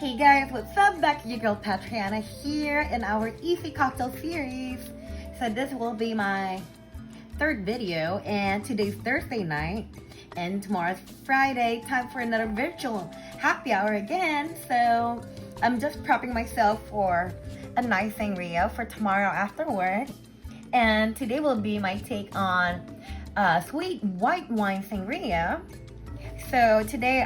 Hey guys, what's up? Back to your girl Patriana here in our Easy Cocktail series. So this will be my third video, and today's Thursday night and tomorrow's Friday. Time for another virtual happy hour again. So I'm just prepping myself for a nice sangria for tomorrow afterward. And today will be my take on sweet white wine sangria. So today,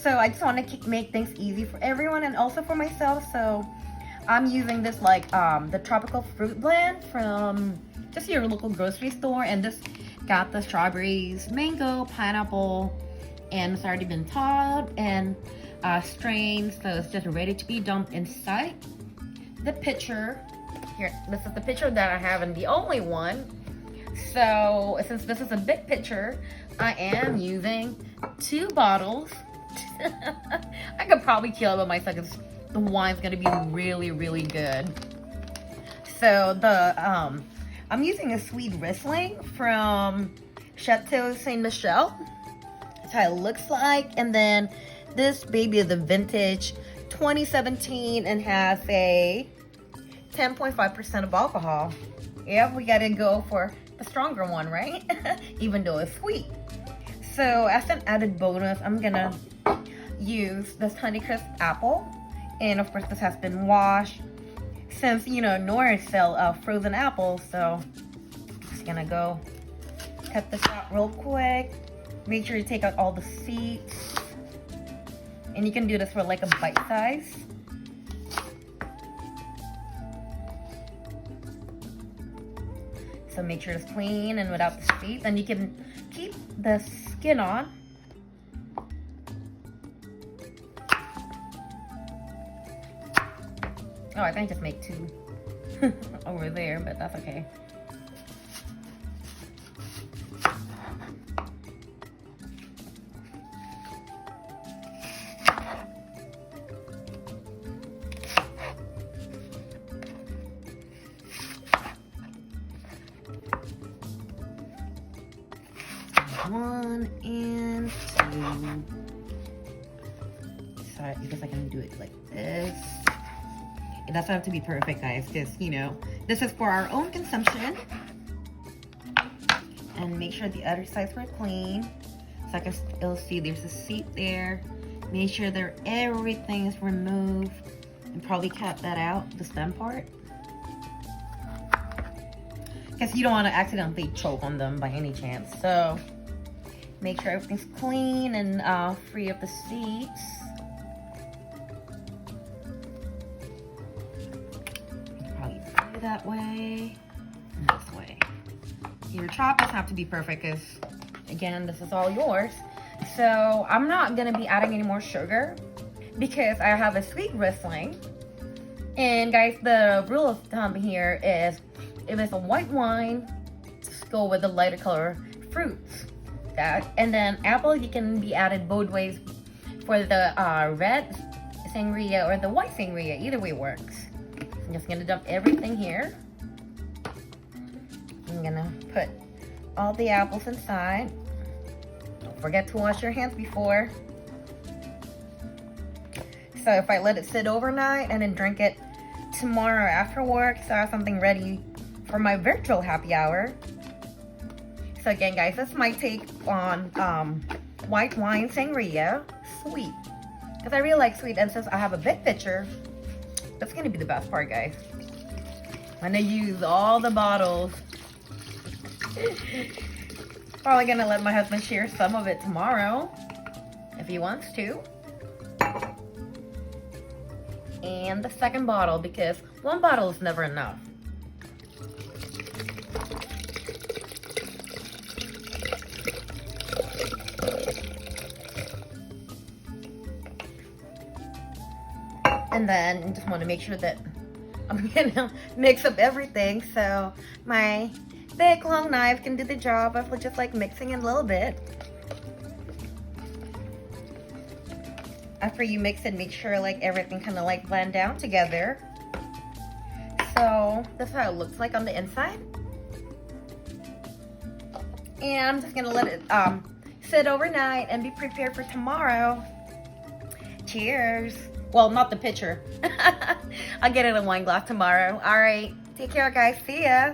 so I just want to make things easy for everyone and also for myself. So I'm using this the tropical fruit blend from just your local grocery store, and this got the strawberries, mango, pineapple, and it's already been thawed and strained, so it's just ready to be dumped inside the pitcher. Here, this is the pitcher that I have and the only one. So since this is a big pitcher, I am using 2 bottles. I could probably kill it by myself because the wine's gonna be really, really good. So I'm using a sweet Riesling from Chateau Saint Michele. That's how it looks like. And then this baby is a vintage 2017 and has a 10.5% of alcohol. Yeah, we gotta go for the stronger one, right? Even though it's sweet. So as an added bonus, I'm gonna use this honeycrisp apple, and of course this has been washed since Norris sell frozen apples. So just gonna go cut this out real quick. Make sure you take out all the seeds, and you can do this for like a bite size. So make sure it's clean and without the seeds, and you can keep the skin on. Oh, I think I just made 2 over there, but that's okay. One and 2. Sorry, I guess I can do it like this. It doesn't have to be perfect, guys, because this is for our own consumption. And make sure the other sides were clean. So I can still see there's a seed there. Make sure that everything is removed, and probably cut that out, the stem part, because you don't want to accidentally choke on them by any chance. So make sure everything's clean and free of the seeds. Probably do that way and this way. Your chop doesn't have to be perfect because, again, this is all yours. So I'm not going to be adding any more sugar because I have a sweet Riesling. And guys, the rule of thumb here is if it's a white wine, just go with the lighter color fruits. And then apple, you can be added both ways for the red sangria or the white sangria. Either way works. I'm just gonna dump everything here. I'm gonna put all the apples inside. Don't forget to wash your hands before. So if I let it sit overnight and then drink it tomorrow after work, so I have something ready for my virtual happy hour. So again, guys, this is my take on white wine sangria, sweet. Because I really like sweet, and since I have a big pitcher, that's gonna be the best part, guys. I'm gonna use all the bottles. Probably gonna let my husband share some of it tomorrow, if he wants to. And the second bottle, because 1 bottle is never enough. And then just want to make sure that I'm gonna mix up everything, so my big long knife can do the job of just like mixing it a little bit. After you mix it, make sure like everything kind of like blend down together. So that's how it looks like on the inside. And I'm just gonna let it sit overnight and be prepared for tomorrow. Cheers. Well, not the pitcher. I'll get it in a wine glass tomorrow. All right. Take care, guys. See ya.